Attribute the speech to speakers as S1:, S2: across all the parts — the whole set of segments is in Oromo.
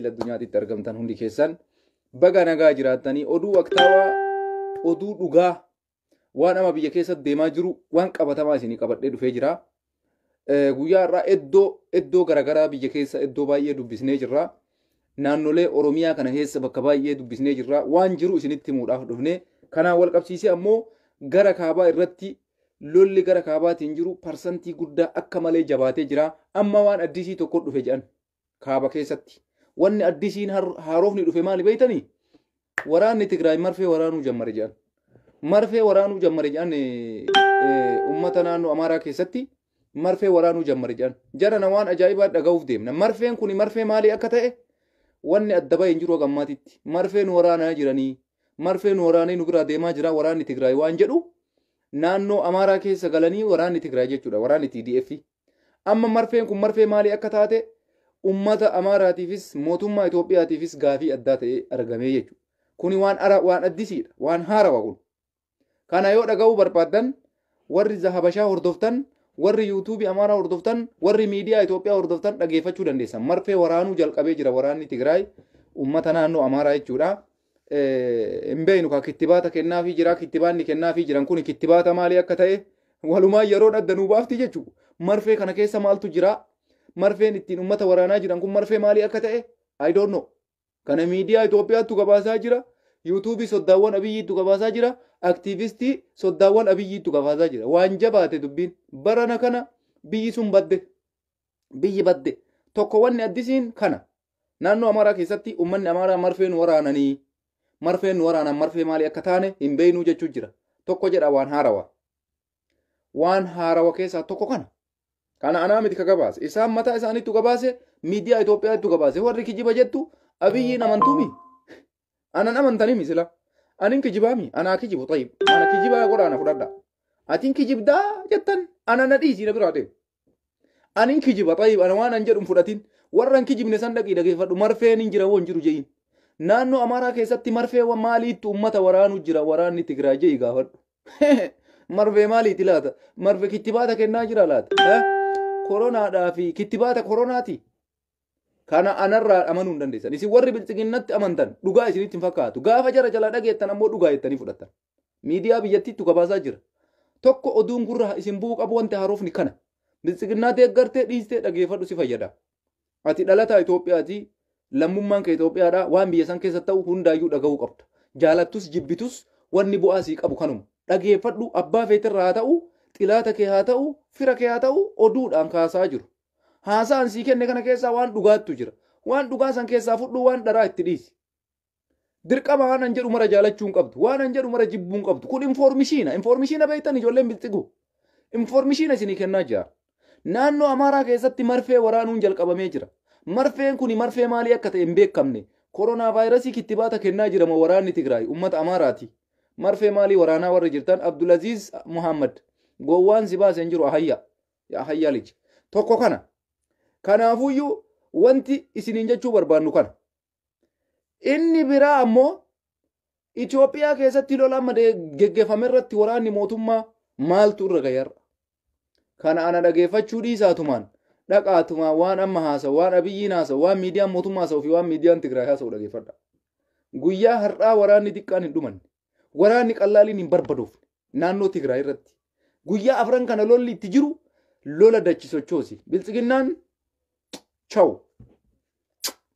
S1: idil addunyaatitti argamtan hundi keessan baga nagaa jiraatanii oduu waqtaawaa oduu dhugaa waan ama biyya keessatti deemaa jiru waan qabatamaa isinii qabadhee dhufee jira. Guyyaa irraa iddoo garaagaraa biyya keessa iddoo baay'ee dubbisnee jirra. Naannolee Oromiyaa kana keessa bakka baay'ee dubbisnee jirra. Waan jiru isinitti himuudhaaf dhufne. Kanaan wal qabsiisee ammoo gara kaabaa irratti lolli gara kaabaatiin jiru parsantii guddaa akka malee jabaatee jira. Amma waan addisii tokko dhufe jedhan kaaba keessatti. Wanni addisiin haarofni dhufe maali beeytanii? Waraanni Tigraay marfee waraanuu jammare jedhan. Marfee waraanuu jammare jedhan uummata naannoo Amaaraa keessatti marfee waraanuu jammare jedhan. Jarana waan ajaa'ibaa dhaga'uuf deemna. Marfeen kun marfee maalii akka ta'e wanni adda bahee hin jiru gammaatitti. Marfeen waraanaa jiranii. Marfeen waraanee nu biraa deemaa jira waraanni Tigraay waan jedhu naannoo Amaaraa keessa galanii waraanni Tigraay jechuudha. Waraanni TDF. Amma marfeen kun marfee maalii akka taate ummata Amaaraatiifis mootummaa Itoophiyaatiifis gaafii addaa ta'e argamee jechuudha. Kuni waan addisiidha. Waan haarawaa kun. Kana yoo dhaga'uu barbaadan warri Habashaa hordoftan, warri yuutuubii Amaaraa hordoftan, warri miidiyaa Itoophiyaa hordoftan dhageeffachuu dandeessan. Marfee waraanuu jalqabee jira waraanni Tigraay ummata naannoo Amaaraa jechuudha. Hin beeknu ka kittibaata kennaafii jira. Kittibaanni kennaafii jiran kun kittibaata maalii akka ta'e walumaa yeroo adda nuu baafti jechuudha. Marfee kana keessa maaltu jira? Marfeen ittiin ummata waraanaa jiran kun marfee maalii akka ta'e I don't know. Kana miidiyaa Itoophiyaattu gabaasaa jira. Yuutuubii soddaawwan Abiyyiitu gabaasaa jira. Aktiivistii soddaawwan Abiyyiitu gabaasaa jira. Waan jabaate dubbiin barana kana biyyi sun badde. Biyyi badde. Tokko wanni addisiin kana. Naannoo Amaaraa keessatti uummanni Amaaraa marfeen waraananii. Marfeen waraanan marfee maalii akka taane hin beeknuu jechuu jira. Tokko jedha waan haarawaa. Waan haarawaa keessaa tokko kana. Kana anaa miti ka gabaase. Isaan mataa isaaniitu gabaase miidiyaa Itoophiyaattu gabaase. Warri kijiba jettu Abiyyiin amantuumi. Anan amantanii sila. Anin kijibaami. Anaa kijibu tayyib. Ana kijibaa godhaana fudhadha. Atiin kijibdaa jettan ana na dhiisii na biraa deemu. Anin kijiba tayyib. Ana waan an jedhu fudhatin. Warran kijibne san dhaqii dhageeffadhu. Marfeen hin jira woon jiru je'in. Naannoo Amaaraa keessatti marfee maaliitu ummata waraanuu jira waraanni Tigraay je'i gaafadhu. Marfee maaliiti laata? Marfee kittibaata kennaa jira laata? Koronaadhaa fi kittibaata koronaati. Kana anarraa amanuu hin dandeessan. Isin warri bilchiginnatti amantan dhugaa isinitti hin fakkaatu. Gaafa jara jala dhageettan ammoo dhugaa jettanii fudhattan. Miidiyaa biyyattiitu gabaasaa jira. Tokko oduun gurra isin bu'uu qabu wanti haarofni kana. Bilchiginnaa deeggartee dhiistee dhageeffadhu si fayyada. Ati dhalataa Itoophiyaati. Lammummaan kee Itoophiyaadha. Waan biyya san keessa ta'u hundaayyuu dhaga'uu qabda. Jaalattus jibbitus wanni bu'aa sii qabu kanuma. Dhageeffadhu abbaa feetirraa haa ta'u, xilaata kee haa ta'u, fira kee haa ta'u oduudhaan kaasaa jiru. Haasaan sii kenne kana keessaa waan dhugaattu jira. Waan dhugaa san keessaa fudhu waan dharaa itti dhiisi. Dirqama waan an jedhu mara jaalachuu hin qabdu. Waan an jedhu mara jibbuu hin qabdu. Kun informishiina. Informishiina beektan ijoolleen bilxigu. Informishiina isinii kennaa jira. Naannoo Amaaraa keessatti marfee waraanuun jalqabamee jira. Marfeen kun marfee maalii akka ta'e hin beekamne. Koronaa vaayirasii kittibaata kennaa jirama waraanni Tigraay uummata Amaaraati. Marfee maalii waraanaa warri jirtan Abdulaziz Muhammad. Gowwaan si baaseen jiru ahayya. Ahayya liji. Tokko kana. Kanaafuyyuu wanti isiniin jechuu barbaannu kana. Inni biraa ammoo Itoophiyaa keessatti lola amma geggeeffame irratti waraanni mootummaa maaltu irra gayarra. Kana ana dhageeffachuu dhiisaatumaan dhaqaatumaan waan amma haasa'u waan Abiyyiin haasa'u waan miidiyaan mootummaa haasa'u fi waan miidiyaan Tigraay haasa'u dhageeffadha. Guyyaa har'aa waraanni xiqqaan hin dhumanne. Waraanni qallaaliin hin barbadoofne naannoo Tigraay irratti. Guyyaa afran kana lolli itti jiru lola dachi sochoosi. Bilchiginnaan Ciao.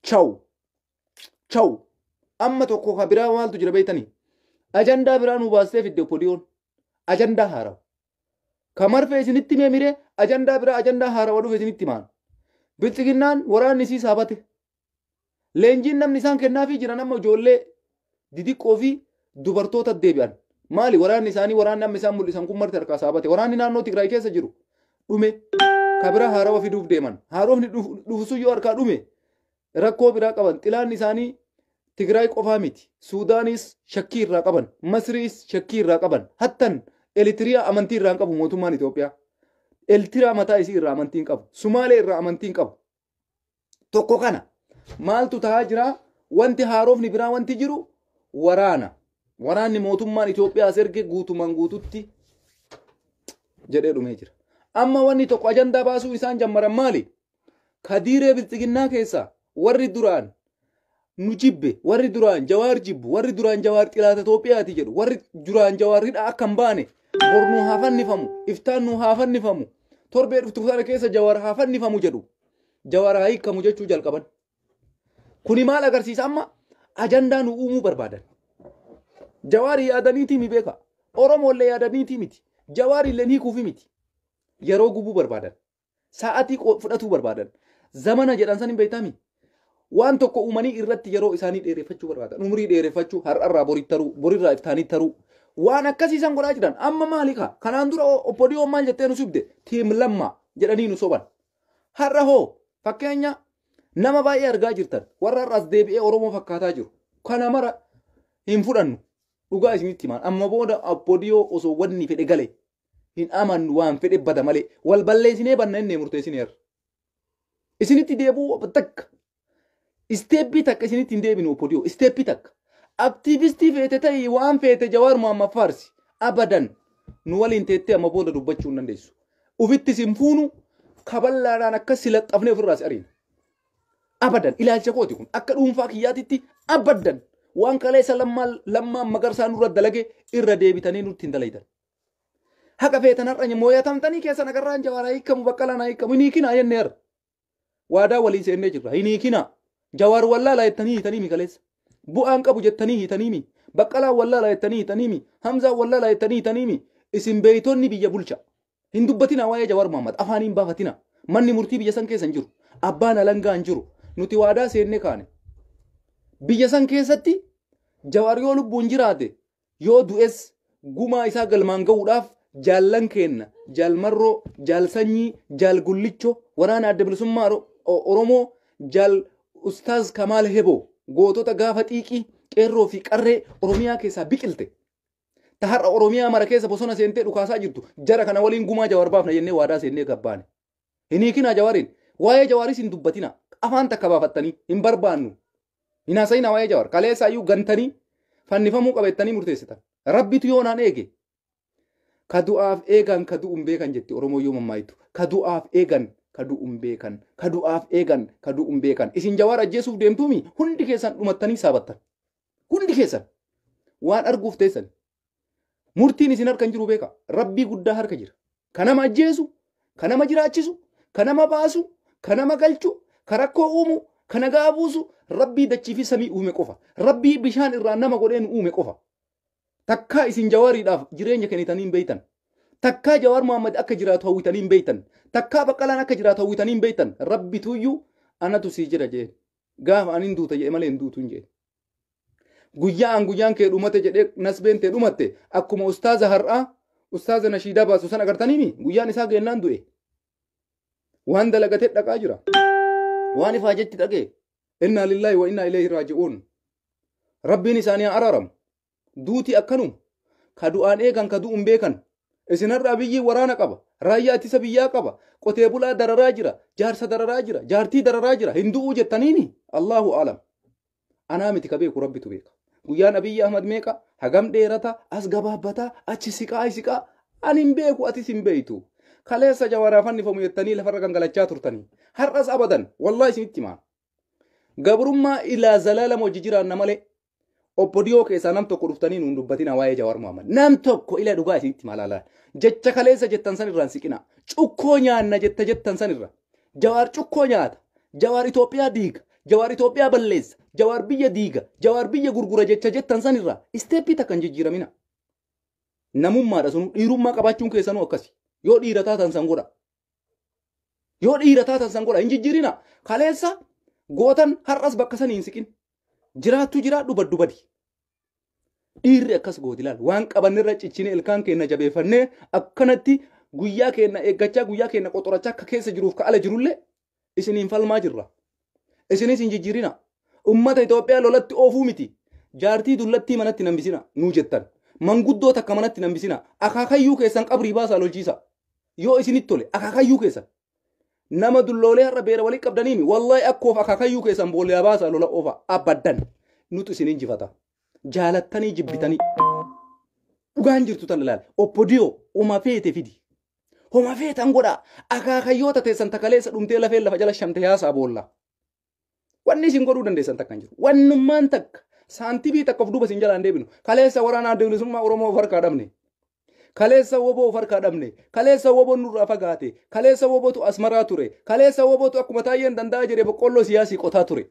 S1: Ciao. Ciao. Amma tokko ka biraa maaltu jira beektanii? Ajandaa biraa nu baastee fidde podiyoon. Ajandaa haarawa. Ka marfee isinitti meemire ajandaa biraa ajandaa haarawa dhufe isinitti maan. Bilchiginnaan waraanni isii saabate. Leenjiin namni isaan kennaafii jiran amma ijoollee didiqqoo fi dubartoota deebi'an. Maali waraanni isaanii waraanni amma isaan mul'isan kun marti harkaa saabate. Waraanni naannoo Tigraay keessa jiru. Dhume. Kabira haarawa fiduuf deeman. Haarofni dhufusu yoo harkaa dhume rakkoo biraa qaban. Xilaanni isaanii Tigraay qofaa miti. Suudaanis shakkii irraa qaban. Masriis shakkii irraa qaban. Hattan Elitiriyaa amantii irraa qabu mootummaan Itoophiyaa. Elitiriyaa mataa isii irraa amantii hin qabu. Sumaalee irraa amantii hin qabu. Tokko kana maaltu tahaa jira? Wanti haarofni biraa wanti jiru waraana. Waraanni mootummaan Itoophiyaa erge guutumaan guututti jedhee dhumee jira. Amma wanni tokko ajandaa baasuu isaan jammaran maali? Kadiiree bilchiginnaa keessaa warri duraan نجيب وري دران جوار جيب وري دران جوار تلاتة توبياتي جد وري دران جوار هيدا أكم باني برنو هافن نفهمو إفتانو هافن نفهمو تربي تفتار كيسا جوار هافن نفهمو جدو جوار هاي كمجد جال قبل كوني مال أگر سيس أما أجندا نؤمو بربادن جواري يادنيتي مي بيكا أورمو اللي يادنيتي ميتي جواري اللي نيكو في ميتي يرو قبو بربادن ساعتي فدتو بربادن زمانا جدان سنين بيتامي وان توكو أماني إرتي يرو إساني ديرفتشو بربادن نمري ديرفتشو هر أرى بوري را إفتاني ترو وانا كسي سانقولا جدان أما مالكا كان اندرو أبوديو مال جتينو سبده تيم لما جداني نصوبان هر هو فكينيا nama baay'ee argaa jirtan warra as deebi'ee Oromoo fakkaataa jiru kana mara hin fudhannu dhugaa isinitti himan amma booda Abbodiyoo osoo wanni fedhe gale hin amannu waan fedhe bada malee wal balleessinee banna inni murteessineer isinitti deebuu takka isteeppi takka isinitti hin deebinu Abbodiyoo isteeppi takka aktiivistii feete ta'ii waan feete Jawaar Mohammad Faarsi abadan nu waliin teettee amma booda dubbachuu hin dandeessu ufitti sinfuunu kaballaadhaan akka silaxxafnee ofirraas ariin abadan ilaalcha kooti kun akka dhuunfaa kiyyaatitti abadan waan kaleessa lammaan magarsaa nurra dalage irra deebitanii nutti hin dalaytan haqa feetan har'a mooyaa tamtanii keessa nagarraan Jawaaraa hiikamu Baqqalaan hiikamu hin hiikinaa jenneer waadaa walii seennee jirra hin hiikinaa Jawaar wallaalaa jettanii hiitanii mi kaleessa bu'aan qabu jettanii hiitanii mi Baqqalaan wallaalaa jettanii hiitanii mi Hamzaan wallaalaa jettanii hiitanii mi isin beeytonni biyya bulcha hin dubbatinaa waa'ee Jawaar Mohammad afaaniin baafatina manni murtii biyya san keessa hin jiru abbaan alangaa hin jiru nuti waadaa seenne kaane biyya san keessatti Jawaar yoo lubbuun jiraate yoo du'es gumaa isaa galmaan ga'uudhaaf jaallan kenna jaal marroo jaal sanyii jaal gullicho waraana adda bilisummaa Oromoo jaal ustaaz Kamaal Heboo gootota gaafa xiiqii qeerroo fi qarree Oromiyaa keessaa biqilte ta har'a Oromiyaa mara keessa bosona seentee dhukaasaa jirtu jara kana waliin gumaa Jawaar baafna jennee waadaa seennee gabbaane hin hiikinaa Jawaariin waa'ee Jawaaris hin dubbatina afaan takka baafattanii hin barbaannu hin haasa'inaa waa'ee Jawaar kaleessa iyyuu gantanii fannifamuu qabeettanii murteessitan rabbitu yoo naan eege ka du'aaf eegan ka du'uun beekan jetti Oromoo yoo mammaayitu ka du'aaf eegan ka du'uun beekan ka du'aaf eegan ka du'uun beekan isin Jawaar ajjeesuuf deemtuumi hundi keessan dhumattanii saabattan hundi keessan waan arguuf teessan murtiin isin harkan jiru beeka rabbii guddaa harka jira ka nama ajjeesu ka nama jiraachisu ka nama baasu ka nama galchu ka rakkoo uumu ka nagaa buusu rabbii dachii fi samii uume qofa rabbii bishaan irraa nama godheen uume qofa takkaa isin Jawaariidhaaf jireenya kennitanii hin beeytan takkaa Jawaar Mohammad akka jiraatu hawwitanii hin beeytan takkaa Baqqalaan akka jiraatu hawwitanii hin beeytan rabbituyyuu anatu sii jira jee gaafa anin duuta jedhe malee hin duutu hin jee guyyaan kee dhumate jedhee nasbeen tee dhumatte akkuma ustaaza har'aa ustaaza nashiidaa baasu san agartaniimi guyyaan isaa geennaan du'e waan dalagatee dhaqaa jira waan ifaa jetti dhaqee inna lillahi wa inna ilayhi raaji'uun rabbiin isaanii araaramu duuti akkanum ka du'aan eegan ka du'uun beekan isin har'a biyyi waraana qaba raayyaa ittisa biyyaa qaba qotee bulaa dararaa jira jaarsa dararaa jira jaartii dararaa jira hin du'uu jettaniini Allahu aalam anaa miti ka beeku rabbitu beeka guyyaan Abiyyi Ahmad meeqa hagam dheerata as gabaabbataa achi siqaa ani hin beeku atis hin beeytu kaleessa Jawaaraa fannifamu jettanii lafarra gangalachaa turtanii har'as abadan wallahi isinitti himaa gabrummaa ilaa zalaalam hojii jiraanna malee Obbodiyoo keessaa nam tokko dhuftanii nuun dubbatina waa'ee Jawaar Mohammad nam tokko ila dhugaa isinitti malaalaa jecha kaleessa jettan san irraan siqina cukkoo nyaanna jettan san irra Jawaar cukkoo nyaata Jawaar Itoophiyaa diiga Jawaar Itoophiyaa balleessa Jawaar biyya diiga Jawaar biyya gurgura jecha jettan san irra isteeppii takkan jijjiiramina namummaadha sun dhiirummaa qabaachuun keessanuu akkasi yoo dhiira taatan san godha hin jijjiirina kaleessa gootan har'as bakka sanii hin siqin jiraattu jiraadhu baddu badi dhiirri akkas gooti ilaal waan qabannerra ciccine ilkaan keenya jabeeffannee akkanatti guyyaa keenya eeggachaa guyyaa keenya qoxorachaa akka keessa jiruuf ka ala jirullee isiniin falmaa jirra isinis hin jijjiirina ummata Itoophiyaa lolatti oofuu miti jaartii dullattii manatti nambisina nuu jettan manguddoo takka manatti nambisina akaakayyuu keessan qabrii baasaa lolchiisa yoo isinit tole akaakayyuu keessan nama dulloolee har'a beera walii qabdaniimi wallahi akkoof akaakayyuu keessan boolee baasaa lola oofa abaddan nutu isin injifata jaalattanii jibbitanii dhugaan jirtu tan ilaal Obbodiyoo uma feete fidi homa feetan godha akaakayyoota teessan takaleessa dhumtee lafee lafa jala shamte yaasaa boolla wanni isin godhuu dandeessan takka hin jiru wannummaan takka saantibii takka of duuba isin jalaan deebinu kaleessa waraana adda bilisummaa Oromoo of harkaa dhabne kaleessa woboo of harkaa dhabne kaleessa woboon nurraa fagaate kaleessa wobootu asmaraa ture kaleessa wobootu akkuma taayyeen danda'a jedhee boqqolloo siyaasii qotaa ture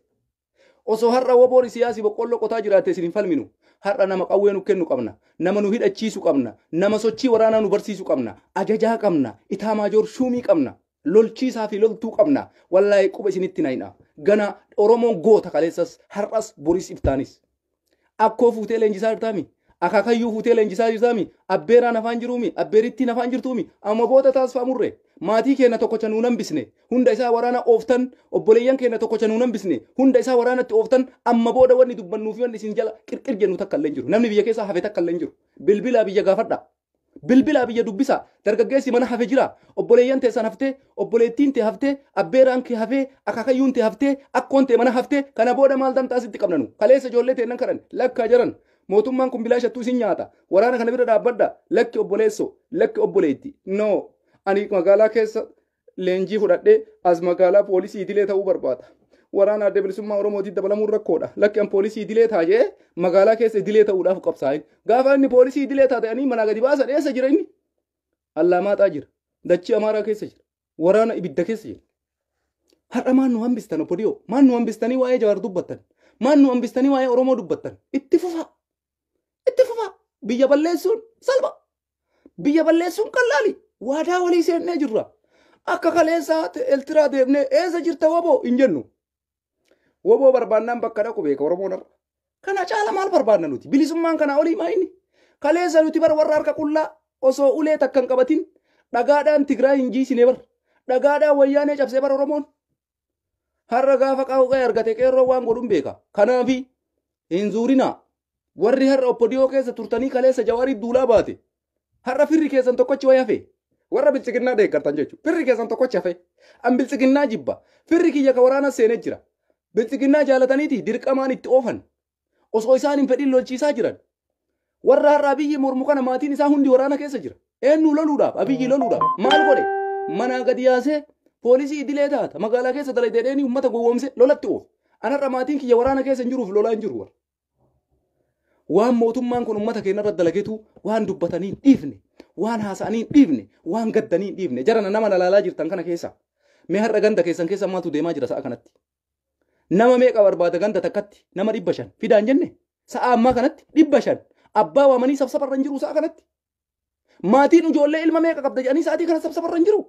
S1: osoo har'a woboon siyaasii boqqolloo qotaa jiraate isin hin falminu har'a nama qawwee nu kennu qabna nama nu hidhachiisu qabna nama sochii waraanaa nu barsiisu qabna ajajaa qabna itaa maajoor shuumii qabna lolchiisaa fi loltuu qabna wallahi quba isinitti naayina gana Oromoon goota kaleessas har'as boris iftaanis akkoo fuutee leenjisaa jirtaami akaakayyuu fuutee leenjisaa jirtaami abbeeraan afaan jiruumi abbeerittiin afaan jirtuumi amma booda taasifamurre maatii keenya tokkocha nuun hambisne hunda isaa waraana ooftan obboleeyyan keenya tokkocha nuun hambisne hunda isaa waraanatti ooftan amma booda wanni dubbannuu fi wanni isin jala qirqir jennu takka illee jiru namni biyya keessaa hafe takka illee jiru bilbilaa biyya gaafadha bilbilaa biyya dubbisa dargaggeessi mana hafe jira obboleeyyan teessan haftee obboleettiin tee haftee abbeeraan kee hafee akaakayyuun tee haftee akkoon tee mana haftee kana booda maal dantaasitti qabnanu kaleessa ijoollee teennan kadhan lakkaa jiran mootummaan kun bilaa shattuu isin nyaata waraana kana bira dhaabbadha lakki obboleesso lakki obboleetti no ani magaalaa keessa leenjii fudhadhee as magaalaa poolisii idilee ta'uu barbaada waraana adda bilisummaa Oromootiin dabalamuun rakkoodha lakki an poolisii idilee taa'ee magaalaa keessa idilee ta'uudhaaf qabsaa'in gaafa inni poolisii idilee taatanii manaa gadi baasan eessa jira inni Allamaaxaa jira dachii Amaaraa keessa jira waraana ibidda keessa jira har'a maan nu hambistan obbodiyoo maan nu hambistanii waa'ee Jawaar dubbattan maan nu hambistanii waa'ee Oromoo dubbattan itti fufa biyya balleessuun salpha biyya balleessuun qallaali waadaa walii seennee jirra akka kaleessaa Eertiraa deemnee eessa jirta woboo hin jennu woboo barbaannaan bakka dhaqu beeka Oromoon har'a kana caala maal barbaanna nuti bilisummaan kana olii maa inni kaleessa nuti bar warra harka qullaa osoo ulee takka hin qabatin dhagaadhaan Tigraay hin jiisine bar dhagaadhaan wayyaanee cabsee bar Oromoon har'a gaafa qawwee argate qeerroo waan godhuun beeka kanaafi hin zuurinaa warri har'a obbodiyoo keessa turtanii kaleessa Jawaarii duulaa baate har'a firri keessan tokkochi wayii hafe warra bilchiginnaa deeggartan jechuudha firri keessan tokkochi hafe an bilchiginnaa jibba firri kiyya ka waraana seenee jira bilchiginnaa jaalataniiti dirqamaan itti oofan osoo isaan hin fedhin lolchiisaa jiran warra har'a Abiyyi mormu kana maatiin isaa hundi waraana keessa jira eenyu loluudhaaf Abiyyi loluudhaaf maal godhe manaa gadi yaasee poolisii idilee taata magaalaa keessa dalaydee uummata gowwoomse lolatti oof anarra maatiin kiyya waraana keessa hin jiruuf lolaa hin jiru waan mootummaan kun uummata keenya irratti dalageetu waan dubbatanii dhiifne waan haasa'anii dhiifne waan gaddanii dhiifne jarana nama lalaalaa jirtan kana keessa mee har'a ganda keessan keessa maaltu deemaa jira sa'a kanatti nama meeqa barbaada ganda takkatti nama 500 fidaan jenne sa'a ammaa kanatti 500 abbaa waamanii sabsabarra hin jiru sa'a kanatti maatiin ijoollee ilma meeqa qabda jedhanii sa'aatii kana sabsabarra hin jiru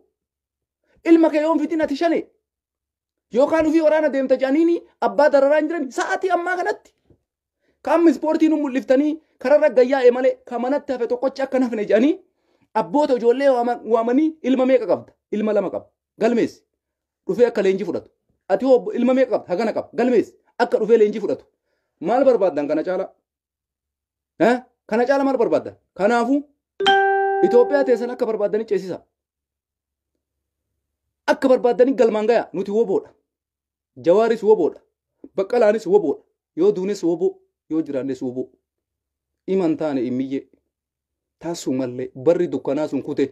S1: ilma kee yoon fitin ati shane yookaan ufii waraana deemta jedhanii abbaa dararaa hin jiran sa'aatii ammaa kanatti kam ispoortiin mul'iftanii kararra gayyaa'e malee kamanatti hafe tokkochi akka nafne jedhanii abboota ijoollee waamanii ilma meeqa qabda ilma 2 qaba galmeessi dhufee akka leenjii fudhatu ati hoo ilma meeqa qabda hagana qaba galmeessi akka dhufee leenjii fudhatu maal barbaaddan kana caala maal barbaaddan kanaafuu Itoophiyaa teessan akka barbaaddanii ceesisa akka barbaaddanii galmaan gaya nuti woboodha Jawaaris woboodha Baqqalaanis woboodha yoo duunes woboo yoo jiraannes woboo iman taane imiyyee taasuu mallee barri dukkanaa sun kute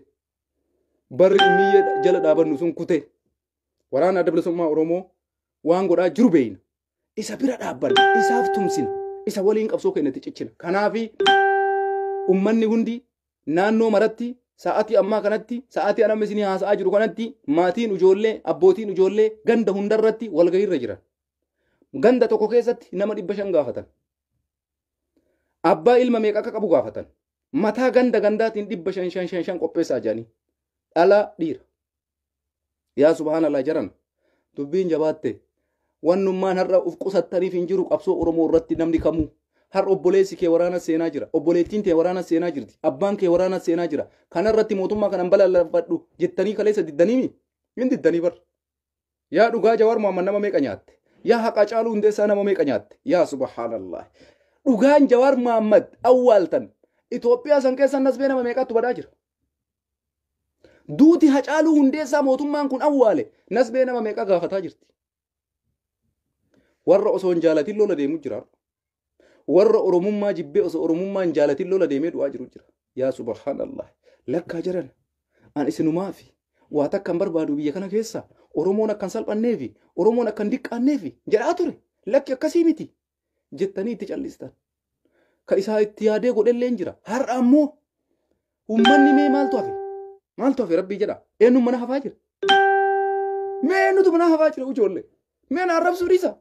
S1: barri imiyyee jala dhaabannu sun kute waraana adda bilisummaa Oromoo waan godhaa jiru beeyna isa bira dhaabbanna isaaf tumsina isa waliin qabsoo keenyatti cichina kanaafi ummanni hundi naannoo maratti sa'aatii ammaa kanatti sa'aatii anamma isinii haasa'aa jiru kanatti maatiin ijoollee abbootiin ijoollee ganda hundarratti walgahiirra jiran ganda tokko keessatti nama 500 gaafatan abbaa ilma meeqa akka qabu gaafatan mataa ganda gandaatiin 500 qopheessaa jedhanii dhala dhiira yaa subhaanallah jaran dubbiin jabaatte wannummaan har'a uf qusattaniif hin jiru qabsoo Oromoo irratti namni kamuu har obboleessi kee waraana seenaa jira obboleettiin tee waraana seenaa jirti abbaan kee waraana seenaa jira kanarratti mootummaa kanan balaaleffadhu jettanii kaleessa diddanii hin diddanii bar yaa dhugaa Jawaar Mohammad nama meeqa nyaatte yaa Haqa Caaluu Hundeessaa nama meeqa nyaatte yaa subhaanallah dhugaan Jawaar Mohammad awwaaltan Itoophiyaa san keessa nasbee nama meeqatu badaa jira duuti Hacaaluu Hundeessaa mootummaan kun awwaale nasbee nama meeqa gaafataa jirti warra osoo hin jaalatin lola deemu jira warra Oromummaa jibbee osoo Oromummaa hin jaalatin lola deemee du'aa jiru jira yaa subhaanallah lakkaa jiran an isinumaafi waa takkan barbaadu biyya kana keessa Oromoon akkan salphanneefi Oromoon akkan diqqaanneefi jedhaa ture. Lakki akkasii miti jettanii itti callistan. Ka isaa itti yaadee godhelleen jira. Har'a ammoo ummanni mee maaltu hafe? Maaltu hafe rabbii jedha. Eenyuun mana hafaa jira? Mee eenyutu mana hafaa jira ijoollee? Mee na arrabsuu dhiisa.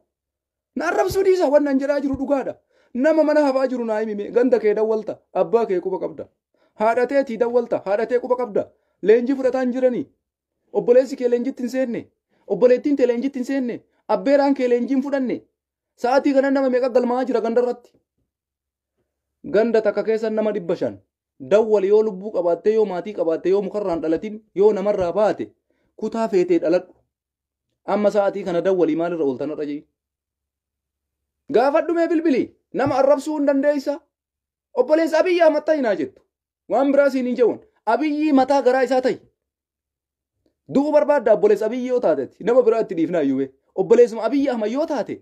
S1: Na arrabsuu dhiisa waan an jedhaa jiru dhugaadha. Nama mana hafaa jiru naa himi ganda kee dawwalta abbaa kee quba qabda. Haadha teetii dawwalta haadha tee quba qabda. Leenjii fudhataan jiranii. Obboleessi kee leenjitti hin seenne. Obboleettiin tee leenjitti hin seenne. Abbeeraan kee leenjiin fudhanne. Sa'aatii kana nama meeqa galmaa jira ganda irratti. Ganda takka keessa nama 500. Dawwal yoo lubbuu qabaattee yoo maatii qabaattee yoo mukarraan dhalatin yoo namarraa baate kutaa feetee dhaladhu. Amma sa'aatii kana dawwalii maalirra ooltan irra jee. Gaafadhu mee bilbilii nama arrabsuu hin dandeessa. Obboleessa Abiyyi Ahmad ta'inaa jettu. Waan biraa siin hin jewwan. Abiyyi mataa garaa isaa ta'i. Du'uu barbaadda obboleessa Abiyyi yoo taatetti nama biraa itti dhiifnaa iyyuu obboleessuma Abiyyi Ahmad yoo taate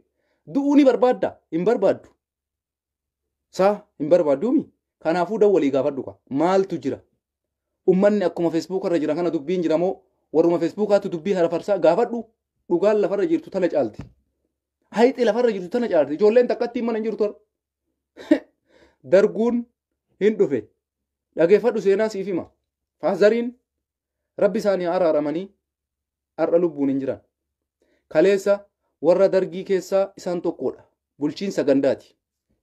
S1: du'uu ni barbaadda hin barbaaddu. Saa hin barbaadduumi. Kanaafuu dawwalii gaafadhu ka maaltu jira? Ummanni akkuma Facebook irra jira kana dubbiin jira moo warruma Facebookaatu dubbii harafarsaa gaafadhu dhugaan lafarra jirtu tana caalti. Hayxi lafarra jirtu tana caalti. Ijoolleen takkatti mana hin jirtu. Darguun hin dhufe. Dhageeffadhu seenaa siif hima. Faazariin rabbi isaanii araaramanii har'a lubbuun hin jiran. Kaleessa warra dargii keessaa isaan tokkodha. Bulchiinsa gandaati.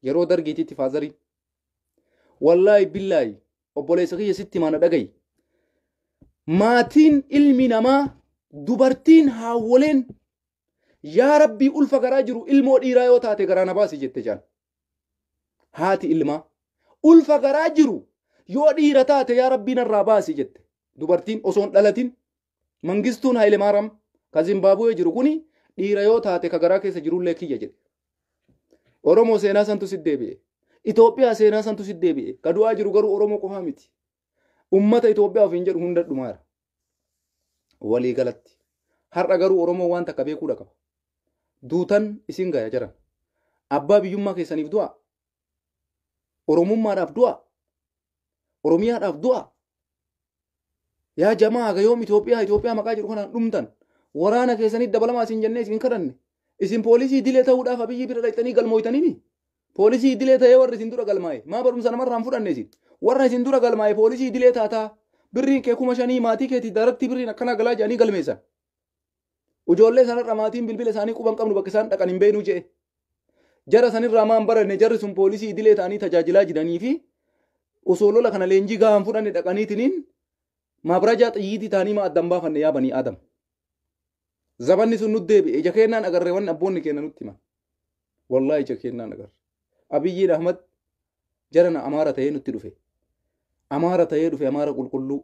S1: Yeroo dargiititti faazariin. Wallaahi billaahi obboleessa kiyya sitti mana dhagayi. Maatiin ilmi namaa dubartiin haawwoleen yaa rabbii ulfa garaa jiru ilmoo dhiiraa yoo taate garaa na baasi jette jaan. Haati ilmaa ulfa garaa jiru yoo dhiira taate yaa rabbii narraa baasi jette. Dubartiin osoon dhalatin Mangistuun Haile Maaram ka Zimbaabuwee jiru kuni dhiira yoo taate ka garaa keessa jirullee kiyya jedhe. Oromoo seenaa santu sitti deebi'e. Itoophiyaa seenaa santu sitti deebi'e. Ka du'aa jiru garuu Oromoo qofaa miti. Ummata Itoophiyaa ofiin jedhu hunda dhumaara. Walii galatti. Har'a garuu Oromoo waan takka beekuudha qaba. Duutan isin gaya jiran. Abbaa biyyummaa keessaniif du'a. Oromummaadhaaf du'a. Oromiyaadhaaf du'a. Yaa jamaa gayoom Itoophiyaa maqaa jiru kanaan dhumtan. Waraana keessanitti dabalamaa isin jennee isin kadhanne. Isin poolisii idilee ta'uudhaaf Abiyyi bira dhaqxanii galmooytanii. Poolisii idilee ta'ee warri isin dura galmaa'e. Maa barumsa namarraan fudhanne isin. Warra isin dura galmaa'e poolisii idilee taataa. Birriin kee 5,000 maatii keetii daraktii birriin akkana galaa jedhanii galmeessan. Ijoollee sanarra maatiin bilbila isaanii quban qabnu bakka isaan dhaqan hin beeknu jedhe. Jara sanirraa maan baranne jarri sun poolisii idilee ta'anii tajaajilaa jiranii fi osoo lola kana leenjii gahaan fudhanne dhaqaniitiniin maabrajaa xiyyiitii ta'anii maa addan baafanne yaa banii Adam. Zabanni sun nutti deebi'e ija kennaan agarree waan abboonni kenna nutti himan. Wallaahi ija kennaan agarre. Abiyyi Ahmad jarana Amaara ta'ee nutti dhufe. Amaara ta'ee dhufe Amaara qulqulluu.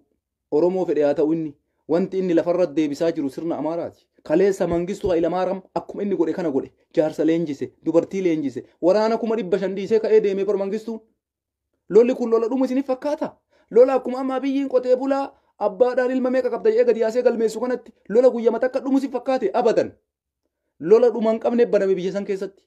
S1: Oromoo fedhe haa ta'u inni wanti inni lafarra deebisaa jiru sirna Amaaraati. Kaleessa Mangistuu Haile Maaram akkuma inni godhe kana godhe jaarsa leenjise dubartii leenjise waraana 500 dhiisee ka'ee deemee bar Mangistuun. Lolli kun lola dhumu isiniif fakkaata. Lola akkuma amma Abiyyiin qotee bulaa abbaadhaan ilma meeqa qabda jedhee gadi yaasee galmeessu kanatti lola guyyama takka dhumu si fakkaate abadan. Lola dhuma hin qabne baname biyya san keessatti.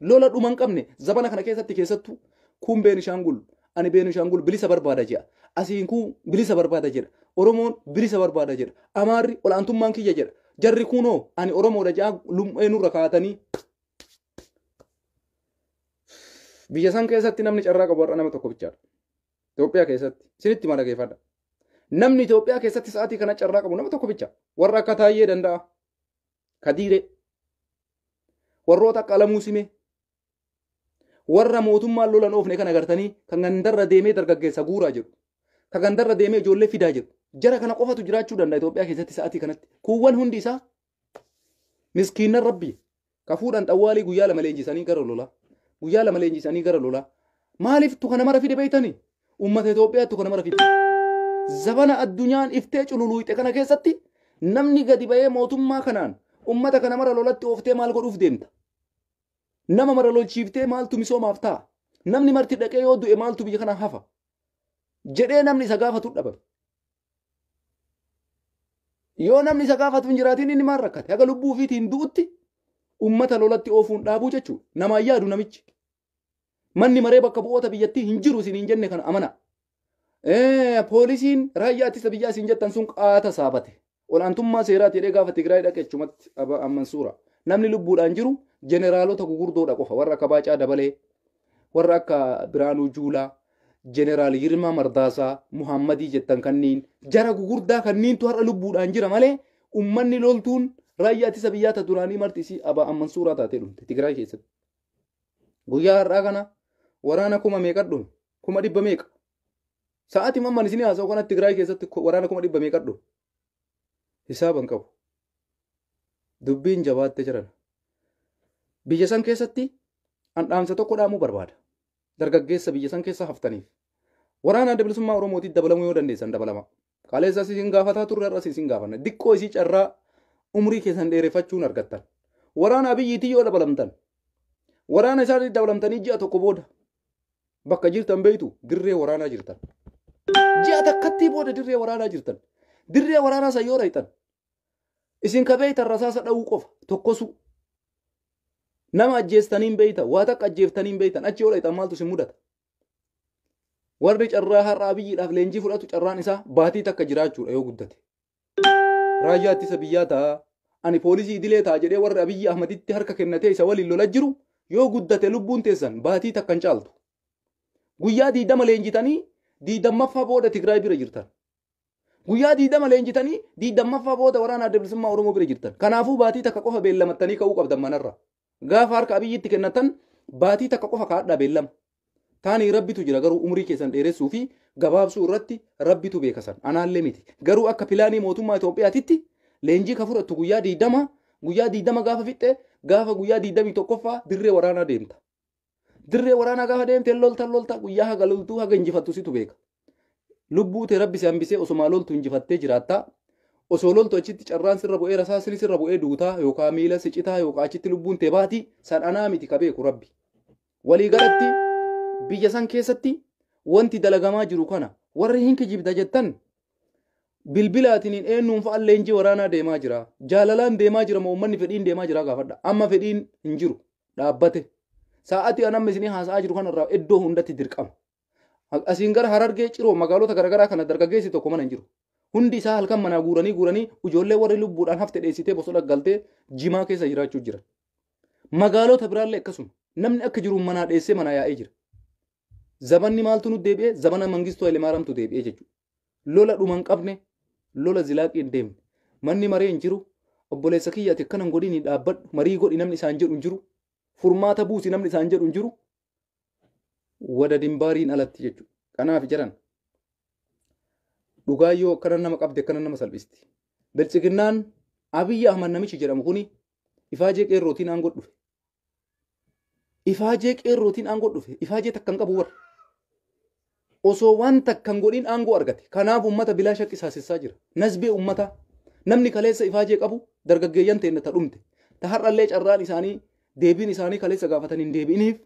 S1: Lola dhuma hin qabne zabana kana keessattuu kun Beenishaangul ani Beenishaangul bilisa barbaada jedha. Asiin kun bilisa barbaada jedha. Oromoon bilisa barbaada jedha. Amaarri olaantummaan kiyya jedha. Jarri kunoo ani Oromoodha jedha lum'eenurra kaatanii. Biyya san keessatti namni carraa qabu har'a nama tokko bichaadha. Itoophiyaa keessatti isinitti mala geeffadha. Namni Itoophiyaa keessatti sa'aatii kana carraa qabu nama tokko bicha. Warra akka Taayyee Danda'a. Kadiire. Warroota akka Alamuu Simee. Warra mootummaan lolan oofne kan agartanii kan gandarra deemee dargaggeessa guuraa jiru. Kan gandarra deemee ijoollee fidaa jiru. Jara kana qofatu jiraachuu danda'a Itoophiyaa keessatti sa'aatii kanatti. Kuuwwan hundi isaa miskiinnan rabbi. Ka fuudhan xawwaalii guyyaa lama leenjisanii gara lolaa. Guyyaa lama leenjisanii gara lolaa. Maaliif tu kana mara fide beeytanii? Uummata Itoophiyaatti kana mara fide. Zabana addunyaan iftee cululuuxxe kana keessatti namni gadi ba'ee mootummaa kanaan uummata kana mara lolatti ooftee maal godhuuf deemta? Nama mara lolchiiftee maaltu misoomaaf ta'a? Namni marti dhaqee yoo du'e maaltu biyya kana hafa? Jedhee namni isa gaafatu dhabame. Yoo namni isa gaafatu hin jiraatiin inni maal rakkate? Haga lubbuu ofiitiin du'utti uummata lolatti oofuun dhaabuu jechuudha. Namaan yaadu namichi. Manni maree bakka bu'oota biyyattii hin jiru isin hin jenne kana amana. Poolisiin raayyaa ittisa biyyaa isin jettan sun qaata saabate. olaantummaa seeraati jedhee gaafa Tigraay dhaqe achumatti Mansuura. Namni lubbuudhaan jiru jeneraalota gugurdoodha qofa warra akka Baacaa Dabalee, warra akka Biraanuu Juulaa, jeneraal Yirmaa Mardaasaa, Muhammadii jettan kanniin jara gugurdaa kanniintu har'a lubbuudhaan jira malee ummanni loltuun raayyaa ittisa biyyaata duraanii martisii Mansuuraa taatee dhumte Tigraay keessatti. Guyyaa har'aa kana waraana kuma meeqadhuun kuma dhibba meeqa. Sa'aatii mamman isinii haasa'u kana Tigraay keessatti waraana kuma dhibba meeqadhuun. Hisaaban qabu. Dubbiin jabaattee jiran. Biyya san keessatti dhaamsa tokko dhaamuu barbaada. Dargaggeessa biyya san keessa haftaniif. Waraana adda bilisummaa Oromootiif dabalamuu yoo dandeessan dabalama. Kaleessas isin gaafataa turre har'as isin gaafanna. Diqqoo isii carraa umrii keessan dheereffachuun argattan. Waraana Abiyyiitii yoo dabalamtan. Waraana isaa dabalamtanii ji'a tokko booda bakka jirtan beeytu dirree waraanaa jirtan. Ji'a takkatti booda dirree waraanaa jirtan. Dirree waraanaa san yoo raytan. Isin ka beeytan rasaasa dha'uu qofa tokkosu. Nama ajjeestaniin beeyta waa takka ajjeeftaniin beeytan achi yoo raytan maaltu isin mudata. Warri carraa har'a Abiyyiidhaaf leenjii fudhatu carraan isaa baatii takka jiraachuudha yoo guddate. Raayyaa ittisa biyyaa ta'a. Ani poolisii idilee ta'a jedhee warri Abiyyi Ahmaditti harka kennatee isa waliin lola jiru yoo guddate lubbuun teessan baatii takkan caaltu. Guyyaa 20 leenjitanii 20ffaa booda Tigraay bira jirtan. Guyyaa 20 leenjitanii 20ffaa booda waraana adda bilisummaa Oromoo bira jirtan. Kanaafuu baatii takka qofa beellamattanii ka'uu qabdan manarra. Gaafa harka Abiyyitti kennatan baatii takka qofa kaadhaa beellama. Taanii rabbitu jira garuu umrii keessan dheeressuu fi gabaabsuu irratti rabbitu beekasan anaallee miti. Garuu akka pilaanii mootummaa Itoophiyaatitti leenjii ka fudhattu guyyaa 20 gaafa fixxe gaafa guyyaa 21ffaa dirree waraanaa deemta. Dirree waraanaa gaafa deemte lolta guyyaa haga loltuu haga injifattu situ beeka. Lubbuu tee rabbi si hambisee osoo loltu injifattee jiraatta. Osoo loltu achitti carraan sirra bu'ee rasaasni sirra bu'ee duutaa yookaan miila sicitaa yookaan achitti lubbuun tee baati san anaa miti ka beeku rabbi. Walii galatti biyya san keessatti wanti dalagamaa jiru kana warri hin kijibda jettan bilbilaatiin eenyuun fa'aa leenjii waraanaa deemaa jira. Jaalalaan deemaa jira moo uummanni fedhiin deemaa jira gaafadha. Amma fedhiin hin jiru dhaabbate. Sa'aatii anamma isinii haasa'aa jiru kanarraa iddoo hundatti dirqama. Asiin gara Harargee Ciroo magaalota garaagaraa kana dargaggeessi tokko mana hin jiru. Hundi isaa halkan manaa guuranii ijoollee warri lubbuudhaan hafte dheessitee bosona galtee jimaa keessa jiraachuu jira. Magaalota biraallee akkasuma namni akka jiru manaa dheessee manaa yaa'ee jira. Zabanni maaltu nu deebi'ee zabana Mangistuu Hayilemaariyaamtu deebi'ee jechuudha. Lola dhuma hin qabne lola zilaaqii hin deemne manni maree hin jiru obboleessa kiyyaati akkanan godhiin hin dhaabbadhu marii godhi namni isaan jedhu hin jiru furmaata buusi namni isaan jedhu hin jiru wada dimbaariin alatti jechuudha. Kanaaf jedhan dhugaa yoo akkana nama qabde akkana nama salphisti. Bilchiginnaan Abiyyi Ahmad namichi jedhamu kuni ifaajee qeerrootiin aangoo dhufe. Ifaajee qeerrootiin aangoo dhufe ifaajee takkan qabu warra. Osoo waan takkan godhin aangoo argate. Kanaaf uummata bilaa shaqqi saasessaa jira. Nasbee uummata namni kaleessa ifaajee qabu dargaggeeyyan ta'e ta dhumte. Ta har'allee carraan isaanii deebiin isaanii kaleessa gaafatanii hin deebi'iniif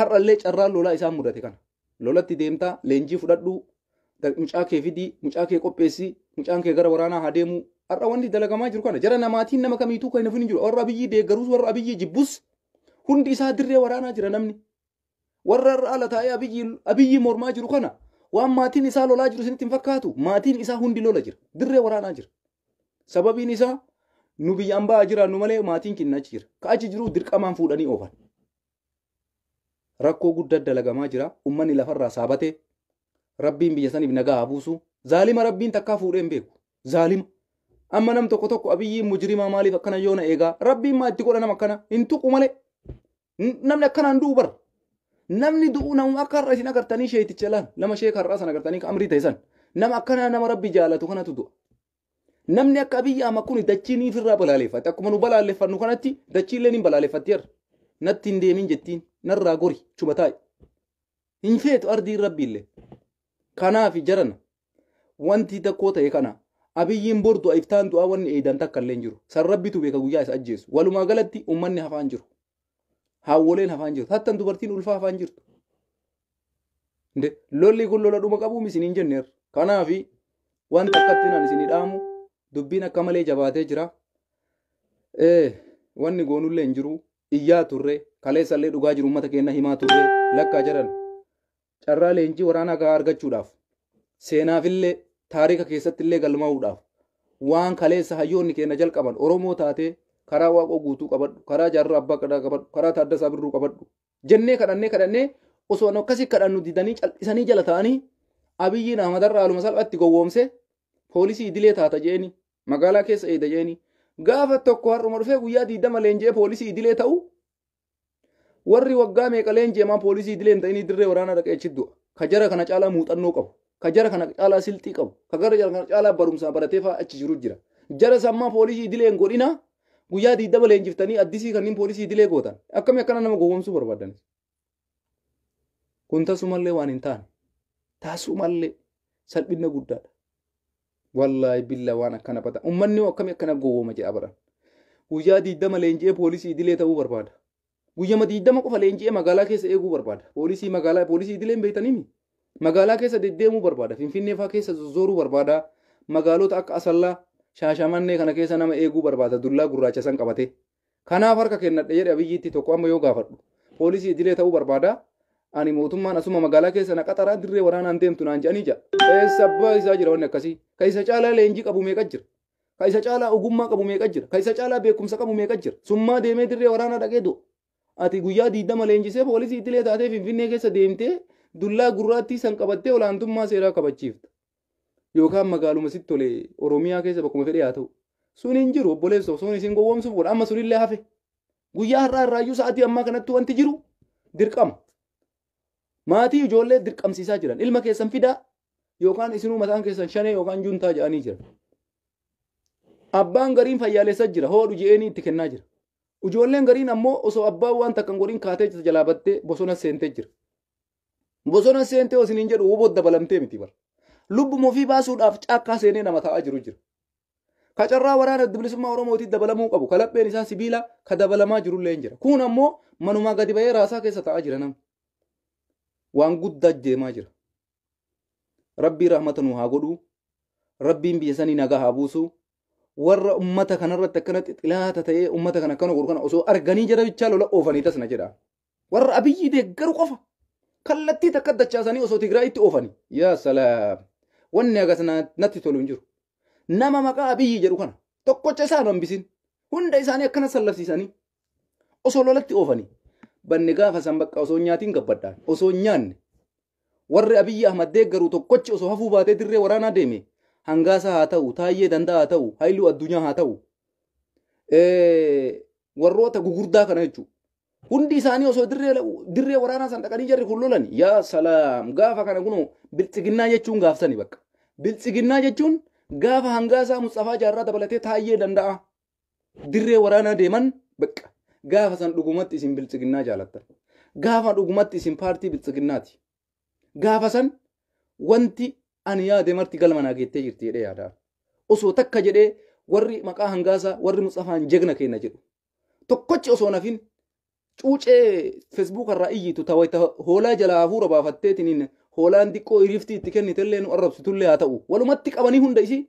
S1: har'allee carraan lolaa isaan mudate kana. Lolatti deemtaa leenjii fudhadhu mucaa kee fidii mucaa kee qopheessii mucaan kee gara waraanaa haa deemu har'a wanti dalagamaa jiru kana jara namaatiin nama kamiituu kan hin jiru warra Abiyyi deeggaruus warra Abiyyi jibbus hundi isaa dirree waraanaa jira namni. Warra irra ala taa'ee Abiyyi mormaa jiru kana waan maatiin isaa lolaa jiru isinitti hin fakkaatu. Maatiin isaa hundi lola jira. Dirree waraanaa jira. Sababiin isaa nu biyyaan ba'aa jiraannu malee maatiin keenya achi jira. Ka achi jiru dirqamaan fuudhanii oofan. Rakkoo guddaa dalagamaa jira. Uummanni lafarraa saabatee rabbiin biyya saniif nagaa haa buusu. Zaalima rabbiin takkaa fuudhee hin beeku. Zaalima. Amma nam tokko Abiyyiin mujrimaa maaliif akkana yoo na eegaa rabbiin maa itti godha nama akkana hin tuqu malee namni akkanaan du'u bara. Namni du'u nama akka har'a isin agartanii sheeticha laan lama sheeka har'aa sana agartanii amrii ta'isan nama akkanaa nama rabbi jaalatu kanatu du'a. Namni akka Abiyyi Ahmad kun dachii ni firraa balaaleffate akkuma nu balaaleffannu kanatti dachiillee ni balaaleffatteerra. Natti hin deemin jettiin narraa gori chuma taa'i. Hin feetu ardiin rabbiillee. Kanaaf jarana wanti tokko ta'e kana Abiyyiin bordu iftaan du'aa wanni eedan takka illee hin jiru. San rabbitu beeka guyyaa isa ajjeesu. Walumaa galatti uummanni hafaan jiru. Haawwoleen hafaan jirtu. Hattan dubartiin ulfaa hafaan jirtu. Lolli kun lola dhuma qabuun isiniin jenneerra. Kanaaf wanta akkatti nan isinii dhaamu dubbiin akka malee jabaatee jira. Wanni goonullee hin jiru. Iyyaa turre kaleessallee dhugaa jiru uummata keenya himaa turre lakkaa jedhan. Carraa leenjii waraanaa gahaa argachuudhaaf seenaafillee taarika keessattillee galmaa'uudhaaf waan kaleessa hayyoonni keenya jalqaban Oromoo taatee karaa Waaqoo guutuu qabadhu, karaa Jaarraa Abbaa Gadaa qabadhu, karaa Taaddasaa Birruu qabadhu jennee kadhannee osoo akkasii kadhannu didanii cal'isanii jala ta'anii Abiyyiin Ahmadarraa haaluma salphatti gowwoomse poolisii idilee taata jeeni magaalaa keessa eeda jeeni gaafa tokko har'uma dhufee guyyaa 20 leenjee poolisii idilee ta'u warri waggaa meeqa leenjee maa poolisii idilee hin ta'inii dirree waraanaa dhaqee chiddu'a ka jara kana caalaa muuxannoo qabu ka jara kana caalaa silxii qabu ka jara kana caalaa barumsaa baratee fa'aa achi jiru jira jara sammaa poolisii idilee hin godhina guyyaa 20 leenjiftanii addisii kanneen poolisii idilee gootan akkami akkana nama gowwoomsuu barbaadan kun tasumallee waan hin taane taasumallee salphina guddaadha wallahi billa waan akkana bata ummanni akkami akkana gowwooma jedha baran guyyaa 20 leenjee poolisii idilee ta'uu barbaada guyyaa 20 qofa leenjee magaalaa keessa eeguu barbaada poolisii magaalaa poolisii idileen beeytanii magaalaa keessa deddeemuu barbaada finfinnee fa'aa keessa zooruu barbaada magaalota akka Asallaa Shaashamannee kana keessa nama eeguu barbaada dullaa gurraacha san qabate kanaaf harka kennadhe jedhe Abiyyiitti tokko amma yoo gaafadhu poolisii idilee ta'uu barbaada ani mootummaan asuma magaalaa keessa naqaxaraa dirree waraanaan deemtu naan jedhanii jira eessa abbaa isaa jira wanni akkasii ka isa caalaa leenjii qabu meeqa jira ka isa caalaa ogummaa qabu meeqa jira ka isa caalaa beekumsa qabu meeqa jira summaa deemee dirree waraanaa dhaqee du'a ati guyyaa 20 leenjisee poolisii idilee taatee finfinnee keessa deemtee dullaa gurraattii san qabattee olaantummaa seeraa kabachiifta yookaan magaaluma sitti tole Oromiyaa keessa bakkuma fedhe haa ta'u sun hin jiru obboleessa osoo isin gowwoomsuuf godha amma sunillee hafe guyyaa har'aa irraayyuu sa'aatii ammaa kanatti wanti jiru dirqama maatii ijoollee dirqamsiisaa jiran ilma keessan fidaa yookaan isinuu mataan keessan shanee yookaan juntaa jedhanii jira abbaan gariin fayyaalessa jira hoodhu je'eenii itti kennaa jira ijoolleen gariin ammoo osoo abbaan waan takkan godhin kaatee jalaa battee bosona seentee jira bosona seentee osiniin jedhu woboo dabalamtee miti bara lubbuma ofii baasuudhaaf caakkaa seenee nama ta'aa jiru jira ka carraa waraana bilisummaa Oromootiif dabalamuu qabu ka lapheen isaa sibiila ka dabalamaa jirullee hin jira kun ammoo manumaa gadi ba'ee raasaa keessa ta'aa jira namni waan guddaa deemaa jira rabbii rahmata nu haa godhu rabbiin biyya sanii nagaa haa buusu warra ummata kanarratti akkanatti xilaata ta'ee ummata kana akkana godhu kana osoo arganii jara bichaa lola oofanii tasna jedha warra Abiyyi deeggaru qofa kallattii takka dachaasanii osoo Tigraayitti oofanii yaa salaam wanni agas natti tolu hin jiru nama maqaa Abiyyi jedhu kana tokkocha isaan hambisin hunda isaanii akkana sallafsiisanii osoo lolatti oofanii banne gaafa san bakka osoo nyaatiin gabbadhaan osoo nyaanne warri Abiyyi Ahmad deeggaru tokkochi osoo hafuu baatee dirree waraanaa deeme hangaasa haa ta'u taayyee danda'a haa ta'u hayluu addunyaa haa ta'u warroota gugurdaa kana jechuudha hundi isaanii osoo dirree waraanaa san dhaqanii jarri kun lolan yaa salaam gaafa kana kunoo biltsiginnaa jechuun gaafsani bakka biltsiginnaa jechuun gaafa hangaasaa Mustafaa Jaarraa dabalatee taayyee danda'a dirree waraanaa deeman bakka gaafa san dhugumatti isin biltsiginnaa jaalattan gaafa dhugumatti isin paartii biltsiginnaati gaafa san wanti ani yaade marti galma naa geettee jirti jedhee yaadaan osoo takka jedhee warri maqaa hangaasaa warri Mustafaan jegna kenna jedhu tokkochi osoo nafin cuucee Facebook irraa iyyitu tawayta hoolaa jalaa hafuura baafatteetiin hoolaan xiqqoo iriftii itti kennitellee nu arrabsitullee haa ta'u walumatti qabanii hunda isii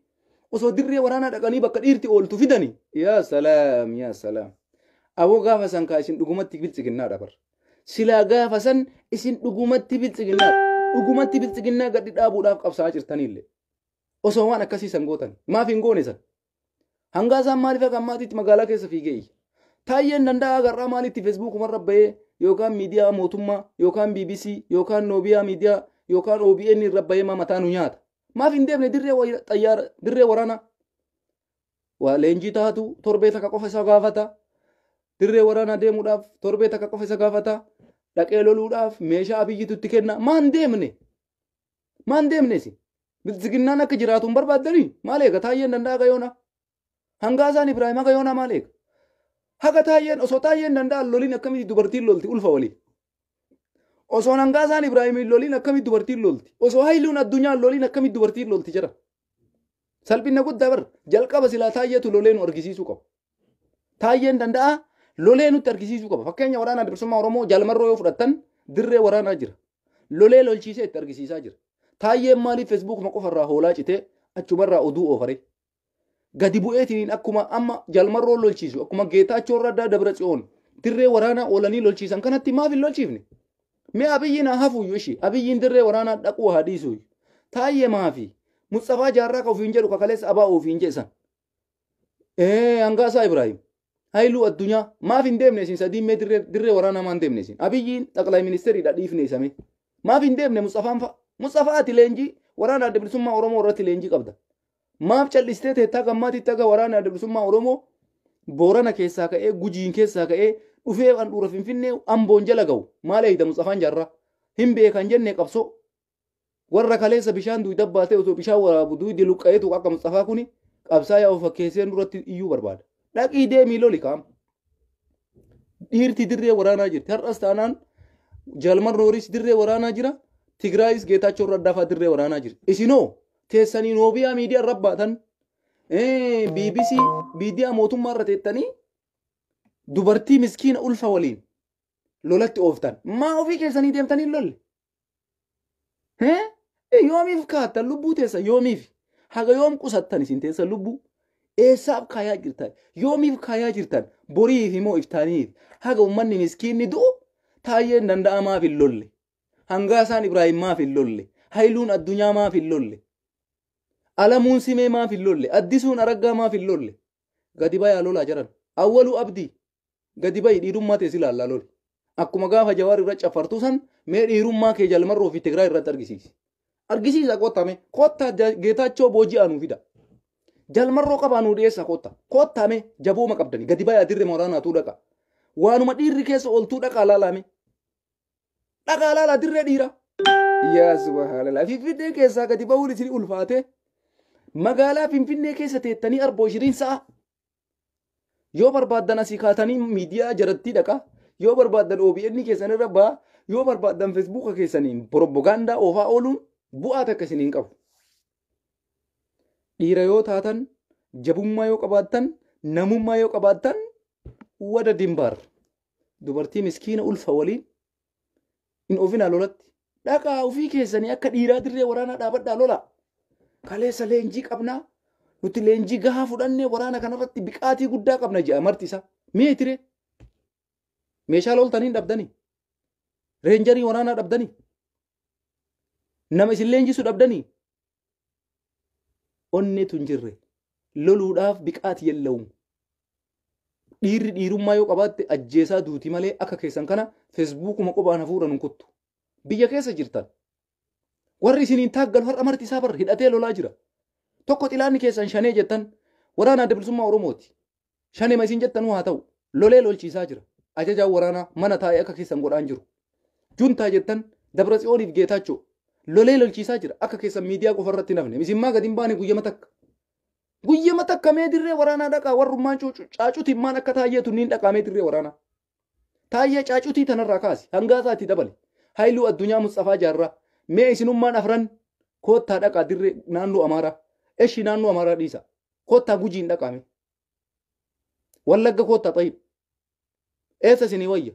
S1: osoo dirree waraanaa dhaqanii bakka dhiirti ooltu fidanii yaa salaam aboo gaafa san kaa isin dhugumatti biltsiginnaa dabar silaa gaafa san isin dhugumatti biltsiginnaa gaddi dhaabuudhaaf qabsaa jirtanillee osoo waan akkasii san gootan maaf hin goone san hangaasaan maaliif akka ammaatiitti magaalaa keessa fiigee taayyeen danda'a agarraa maalitti Facebook marra bahee yookaan miidiyaa mootummaa yookaan BBC yookaan Noobiyaa miidiyaa yookaan OBN irra bahee mataa nu nyaata maaf hin deemne dirree waraanaa waa leenjii taatu torbee takka qofa isa gaafata dirree waraanaa deemuudhaaf torbee takka qofa isa gaafata dhaqee loluudhaaf meeshaa Abiyyitutti kenna maan deemne si biltsiginnaan akka jiraatu hin barbaaddanii maal eega taayyeen danda'a gayoona hangaasaan Ibraahim gayoona maal eega haga taayyeen osoo taayyeen danda'an loliin akkamitti dubartiin lolti ulfa walii osoo hangaasaan Ibraahimiin loliin akkamitti dubartiin lolti osoo hayluun addunyaan loliin akkamitti dubartiin lolti jira salphina guddaa bar jalqaba silaa taayyeetu lolee nu argisiisuu qaba taayyeen danda'a lolee nutti argisiisuu qaba fakkeenya waraana bilisummaa Oromoo jalmarroo yoo fudhattan dirree waraanaa jira lolee lolchiisee itti argisiisaa jira taayyeen maaliif Facebook ma qofarraa hoolaa citee achumarraa oduu oofare gadi bu'eetiin akkuma amma jalmarroo lolchiisu akkuma Geetaachoo Raddaa Dabratsiyoon dirree waraanaa oolanii lolchiisan kanatti maaf hin lolchiifne mee Abiyyiin hafuuyyu ishii Abiyyiin dirree waraanaa dhaquu haa dhiisuuyyu taayyee maafi Mustafaa Jaarraa ka ofiin jedhu kakaleessa abaa ofiin jedhan Hangaasaa Ibrahim hayluu addunyaa maaf hin deemne isin sadii mee dirree waraanaa maan deemne isin abiyyiin xaqlaa ministeeriidha dhiifne isame maaf hin deemne Mustaffaan fa'a Mustaffaa ati leenjii waraana adda bilisummaa Oromoo irratti leenjii qabda maaf callistee teettaa gammaatitti aga waraana adda bilisummaa Oromoo Boorana keessaa ka'ee Gujiin keessaa ka'ee dhufee handhuura Finfinnee Amboon jala ga'u maal eeyita Mustaffaan jaarraa hin beekan jenne qabsoo warra kaleessa bishaan duwida baatee osoo bishaan waraabu duwidi luqqa'eetu akka Mustaffaa kuni qabsaa yaa'u fakkeesseen duratti iyyuu barbaada. Dhaqii deemii loli kaam. Dhiirti dirree waraanaa jirti. Har'as taanaan Jalmar Nooris dirree waraanaa jira. Tigraayis Geetaachoo Raddaafaa dirree waraanaa jira. Isinoo teessanii noobiyaa miidiyaa irra baatan BBC miidiyaa mootummaa irra teettanii dubartii miskiina ulfa waliin lolatti ooftan. Maa ofii keessanii deemtanii lolle? Yoomiif kaattan lubbuu teessa yoomiif? Haga yoom qusattan isin teessa lubbuu? Eessaaf kaayaa jirtan? Yoomiif kaayaa jirtan? Boriif immoo iftaaniif. Haga uummanni miskiinni du'u taayyeen danda'amaaf hin lolle. Hangaasaan Ibrahim maaf hin lolle. Haayiluun addunyaa maaf hin lolle. Alamuun simee maaf hin lolle. Addisuun araggaa maaf hin lolle. Gadi bayaa lolaa jiran. Awwaluu abdii. Gadi bayi dhiirummaa teessi ilaallaa loli. Akkuma gaafa jawaar irra caffartuu san mee dhiirummaa kee Jalmarroo fi Tigraay irratti argisiisi. Argisiisa qottame. Kottaa Geetaachoo booji'aanuu fida. Jalmarroo qabaanuu dhiyeessa kotta. Kottame jabooma qabdani. Gadi bayaa dirree waraanaatuu dhaqa. Waanuma dhiirri keessa ooltuu dhaqaa laalame. Dhaqaa laalaa dirree dhiira. Yaa subhanallah. Finfinnee keessaa gadi ba'uun isin ulfaate. Magaalaa Finfinnee keessa teettanii arboo shiriin sa'a. Yoo barbaaddan asii kaatanii miidiyaa jarattii dhaqa. Yoo barbaaddan OBN keessan irra ba'a. Yoo barbaaddan Feesbuuka keessaniin propagaandaa oofaa ooluun bu'aa takka isiniin qabu. Dhiira yoo taatan, jabummaa yoo qabaattan, namummaa yoo qabaattan, wada dimbaar. Dubartii miskiina ulfa waliin hin ofinaa lolatti. Dhaqaa ofii keessanii akka dhiiraa dirree waraanaa dhaabadhaa lola. Kaleessa leenjii qabnaa. Nuti leenjii gahaa fudhannee waraana kanarratti biqaatii guddaa qabna jedha marti isaa. Meetire. Meeshaa loltanii dhabdanii. Reenjarii waraanaa dhabdanii. Nama isin leenjisu dhabdanii. Onneetu hin jirre. Loluudhaaf biqaati yella'uun. Dhiirri dhiirummaa yoo qabaatte ajjeesaa duuti malee akka keessan kana feesbuukuma qophaan hafuudhaan hin kuttu. Biyya keessa jirtan. Warri isiniin taaggalu har'a marti isaa barra hidhatee lolaa jira. Tokko xilaanni keessan shanee jettan waraana adda bilisummaa Oromooti. Shanema isin jettanuu haa ta'u lolee lolchiisaa jira. Ajajaan waraanaa mana taa'ee akka keessan godhaan jiru. Juntaa jettan Dabratsiyooniif Geetaachoo lolee lolchiisaa jira akka keessan miidiyaa qofa irratti nafne. Misimmaa gadi hin baane guyyama takka. Guyyama takka mee dirree waraanaa dhaqaa warrummaan caacuutiin maan akka taayyeetu niin dhaqaa mee dirree waraanaa. Taayyee caacuutii tanarraa kaasi hangaasaatti dabale. Haayiluu addunyaa Mustaffaa Jaarraa mee isinummaan afran koottaa dhaqaa dirree naannoo Amaaraa. Eshi naannoo Amaaraa dhiisa. Koottaa Gujiin dhaqaame. Wallagga koottaa Xayyib. Eessa isinii wayya?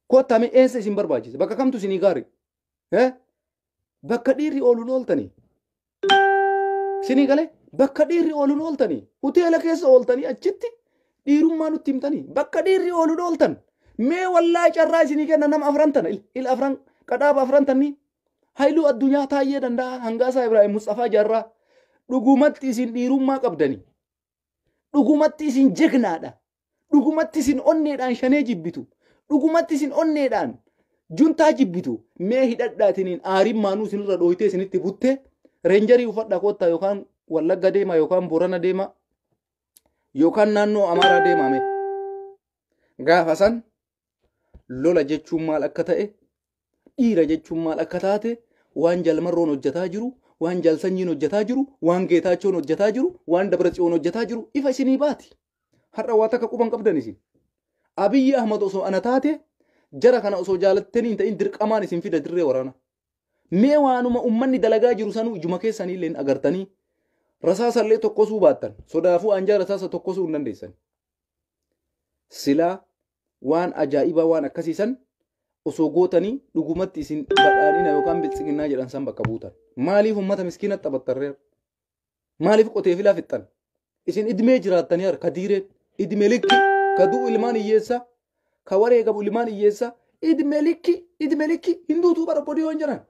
S1: Koottaa mee eessa isin barbaachise? Bakka kamtu isinii gaari? Bakka dhiirri ooluun ooltanii. Isinii galee bakka dhiirri ooluun ooltanii. Hoteela keessa ooltanii achitti dhiirummaa nutti himtanii. Bakka dhiirri ooluun ooltan. Mee wallaa carraa isinii kenna nama afran tana. Il afran qadhaaba afran tanii. Haayiluu addunyaa taayyee danda'a hangaasaa Ibrahim Mustaffaa Jaarraa dhugumatti isin dhiirummaa qabdanii. Dhugumatti isin jegnaadha. Dhugumatti isin onneedhaan shanee jibbitu. Dhugumatti isin onneedhaan juntaa jibbitu. Mee hidhadhaatiniin aarimmaanuu isinirra dhooytee isinitti buttee reenjarii uffadhaa koottaa yookaan Wallagga deemaa yookaan Boorana deemaa yookaan naannoo Amaaraa deemame. Gaafa san lola jechuun maal akka ta'e dhiira jechuun maal akka taate waan Jalmarroon hojjetaa jiru, waan Jalsanyiin hojjetaa jiru, waan Geetaachoon hojjetaa jiru, waan Dabratsiyoon hojjetaa jiru ifa isinii baati. Har'a waa takka quban qabdan isin. Abiyyi Ahmad osoo ana taate jara kana osoo jaalattanii ta'in dirqamaan isin fida dirree waraana. Mee waanuma ummanni dalagaa jiru sanuu ijuma keessanii illee agartanii rasaasa illee tokkosuu baattan sodaafuu anjaa rasaasa tokkosuu hin dandeessan. Silaa waan ajaa'ibaa waan akkasiisan osoo gootanii dhugumatti isin badhaadhina yookaan biltsiginnaa jedhan san bakka buutan. Maaliif uummata miskiina taphattarreera? Maaliif qotee filaa fixxan? Isin idmee jiraattanii harka diireen idmee likki ka du'u ilmaan hiyyeessa ka waree qabu ilmaan hiyyeessa idmee likki hin duutu bara obbodiyoon jiran.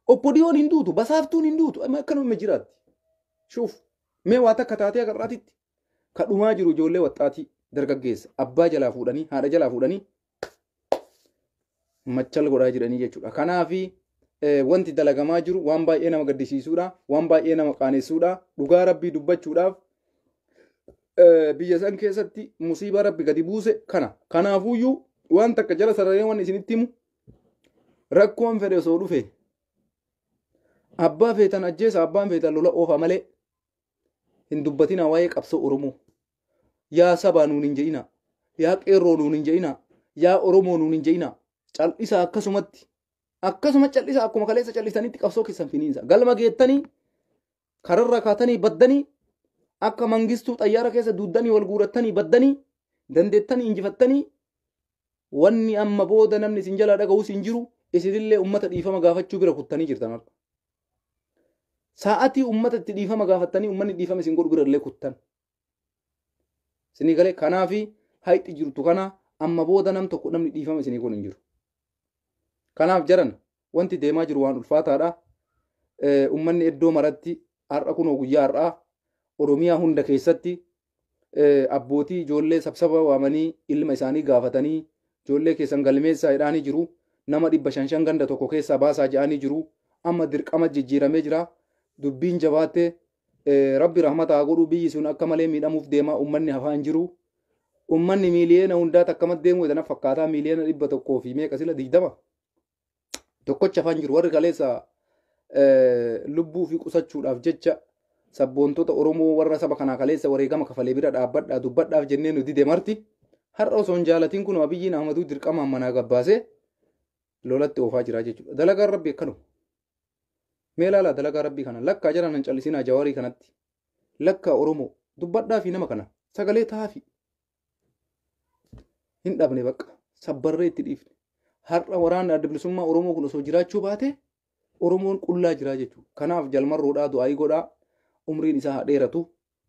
S1: Obbodiyoon hin duutu basaaftuun hin duutu akkanuma jiraatti. Shuuf mee waa takka taatee agarraatitti ka dhumaa jiru ijoollee waxxaatii dargaggeessa abbaa jalaa fuudhanii haadha jalaa fuudhanii machal godhaa jiranii jechuudha. Kanaafi wanti dalagamaa jiru waan baay'ee nama gaddisiisuudha, waan baay'ee nama qaanessuudha. Dhugaa rabbii dubbachuudhaaf biyya san keessatti musiibaa rabbi gadi buuse kana. Kanaafuyyuu waan takka jala sararee waan isinitti himu rakkoon fedhe osoo dhufe abbaa feetan ajjeesa abbaan feetan lola oofa malee hin dubbatina waa'ee qabsoo Oromoo. Yaa sabaa nuun hin je'ina, yaa qeerroo nuun hin je'ina, yaa Oromoo nuun hin je'ina. Cal'isa akkasuma cal'isa akkuma kaleessa cal'isanitti qabsoo keessan finiinsa. Galma geettanii kararra kaatanii baddanii akka mangistuu xayyaara keessa duuddanii wal guurattanii baddanii dandeettanii injifattanii wanni amma booda namni isin jalaa dhaga'us hin jiru. Isinillee ummata dhiifama gaafachuu bira kuttanii jirtan har'a. Sa'atii ummata itti dhiifama gaafattanii ummanni dhiifama isin godhu birallee kuttan. Isinii galee kanaafi hayxi jirtu kana amma booda nam tokko namni dhiifama isinii kun hin jiru. Kanaaf jaran wanti deemaa jiru waan ulfaataadha. Ummanni iddoo maratti har'a kunoo guyyaa har'aa Oromiyaa hunda keessatti abbootii ijoollee sabsaba waamanii ilma isaanii gaafatanii ijoollee keessan galmeessaa jedhanii jiru. Nama 500 ganda tokko keessaa baasaa jedhanii jiru. Amma dirqama jijjiiramee jira. Dubbiin jabaatte rabbi rahmataa godhu biyyi sun akka malee miidhamuuf deemaa ummanni hafaan jiru. Ummanni miiliyoona hundaa takkamatti deemu jedhana fakkaataa miiliyoona 100 fi meeqa sila 20 tokkocha hafaan jiru. Warri kaleessa lubbuu fi qusachuudhaaf jecha sabboontota Oromoo warra saba kanaa kaleessa wareegama kafalee bira dhaabbadhaa dubbadhaaf jennee nuti deemarti. Har'a osoo hin jaalatiin kun Abiyyiin Ahmaduu dirqamaan manaa gabbaasee lolatti oofaa jira jechuudha. Dalagaan rabbi akkanuma. Mee ilaala dalagaa rabbii kana lakkaa jiran hin callisinaa Jawaarii kanatti. Lakkaa Oromoo dubbadhaa fi nama kana sagalee taafi. Hin dhabne bakka sabbarree itti dhiifne. Har'a waraanni adda bilisummaa Oromoo kun osoo jiraachuu baate Oromoon qullaa jira jechuudha. Kanaaf jalmarroodhaa du'aayii godhaa umriin isaa dheeratu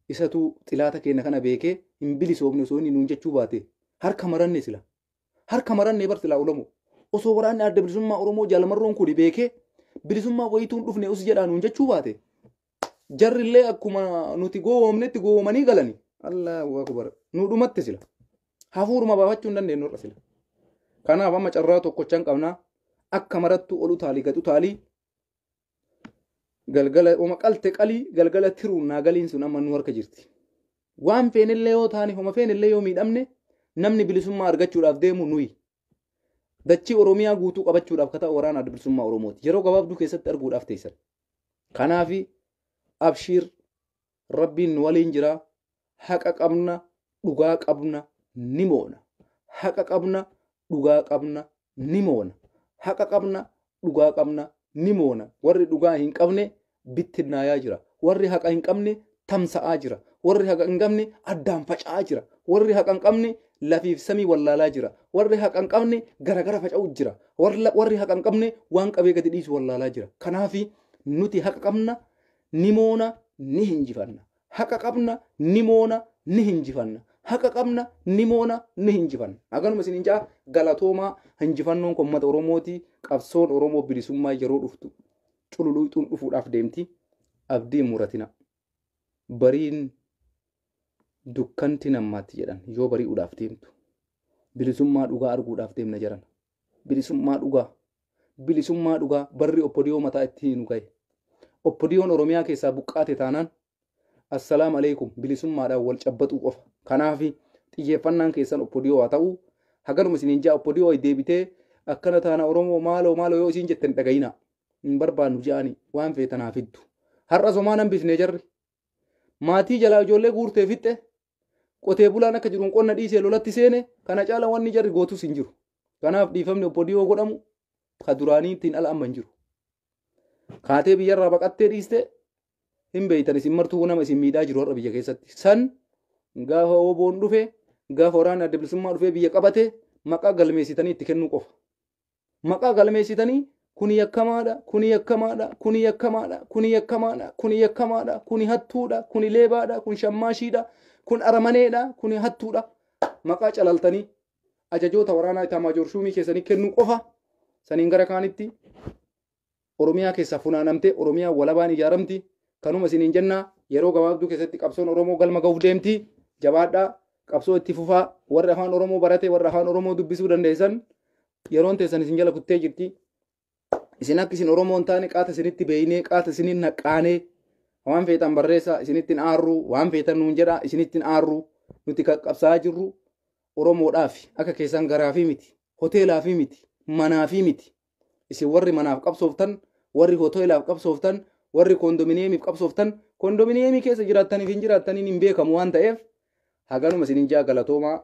S1: isatu xilaata keenya kana beekee hin bilisoomne osoo inni nuun jechuu baate harka maranne sila. Harka maranne bar silaa Oromoo. Osoo waraanni adda bilisummaa Oromoo jalmarroon kun beekee bilisummaa wayituun dhufne us jedhaa nuun jechuu baate jarrillee akkuma nuti goowwamnetti goowwamanii galani. Allahu akbar. Nu dhumatti sila. Hafuuruma baafachuu hin dandeenyu irra sila. Kanaaf amma carraa tokkochaan qabnaa akka marattu olu taalii gadu taalii galgala oma qalte qalii galgala tiruun naagaliin sun amma nu harka jirti. Waan feenillee yoo taane homa feenillee yoo miidhamne namni bilisummaa argachuudhaaf deemu nuyi. Dachii Oromiyaa guutuu qabachuudhaaf kata waraana adda bilisummaa Oromooti. Yeroo gabaabduu keessatti arguudhaaf teessan. Kanaafi abshiir rabbiin nu waliin jira. Haqa qabna dhugaa qabna ni moona. Haqa qabna dhugaa qabna ni moona. Haqa qabna dhugaa qabna ni moona. Warri dhugaa hin qabne bittinnaayaa jira. Warri haqa hin qabne tamsa'aa jira. Warri haqa hin qabne addaan faca'aa jira. Warri haqa hin qabne lafiif samii wallaalaa jira. Warri haqa hin qabne garagara faca'uu jira. Warri haqa hin qabne waan qabee gadi dhiisu wallaalaa jira. Kanaafi nuti haqa qabna ni moona ni hinjifanna. Haqa qabna ni moona ni hinjifanna. Haqa qabna ni moona ni hinjifanna. Aganuma isin hinjaa galatoomaa hinjifannoon kun uummata Oromooti. Qabsoon Oromoo bilisummaa yeroo dhuftu cululuuxuun dhufuudhaaf deemti. Abdii muratina. Bariin dukkanti namaatti jedhan yoo bari'uudhaaf deemtu. Bilisummaa dhugaa arguudhaaf deemna jiran. Bilisummaa dhugaa. Bilisummaa dhugaa barri oppodiyoo mataa itti nu gahe. Oppodiyoon Oromiyaa keessaa buqqaate taanaan assalaamu alaikum bilisummaadhaan wal cabbaxuu qofa. Kanaafi xiyyeeffannaan keessan oppodiyoo haa ta'u. Haganuma isin hinjaa oppodiyoo deebitee akkana taana Oromoo maaloo yoo isin jetten dhagayina. Hin barbaannu je'anii waan feetanaaf fiddu. Har'a somaan hambisnee jarri. Maatii jalaa ijoollee guurtee fixxe qotee bulaan akka jiruun qonna dhiisee lolatti seene kana caala wanni jarri gootus hin jiru. Kanaaf dhiifamni oppodiyoo godhamu ka duraanii ittiin ala amma hin jiru. Kaatee biyyarraa baqattee dhiiste hin beeytan isin martuu nama isin miidhaa jiru har'a biyya keessatti. San gaafa oboon dhufe gaafa waraanni adda bilisummaa dhufee biyya qabate maqaa galmeessitanii itti kennuu qofa. Maqaa galmeessitanii kuni yakkamaadha, kuni yakkamaadha, kuni yakkamaadha, kuni yakkamaadha, kuni yakkamaadha, kuni hattuudha, kuni leebaadha, kun shammaashiidha, kun aramaneedha, kuni hattuudha. Maqaa calaltanii ajajoota waraanaa Itaamaajoor Shuumii keessanii kennuu qofa. Saniin gara kaanitti Oromiyaa keessaa funaanamtee Oromiyaa walabaan ijaaramti. Kanuma isiniin jennaa yeroo gabaabduu keessatti qabsoon Oromoo galma ga'uuf deemti. Jabaadhaa qabsoo itti fufaa. Warri afaan Oromoo barate warri afaan Oromoo dubbisuu dandeessan yeroon teessan isin jala kuttee jirti. Isin akka isin Oromoo hin taane qaata isinitti beeynee qaata isinin naqaanee waan feetan barreessaa isinittiin aarru waan feetan nuun jedha isinittiin aarru nuti qabsaa jirru Oromoodhaaf akka keessan garaafii miti hoteelaafii miti manaafii miti. Isin warri manaaf qabsooftan warri hoteelaaf qabsooftan warri kondominiyeemiif qabsooftan kondominiyeemii keessa jiraattaniif hin jiraattaniin hin beekamu waan ta'eef haganuma isinin jaa galatoomaa.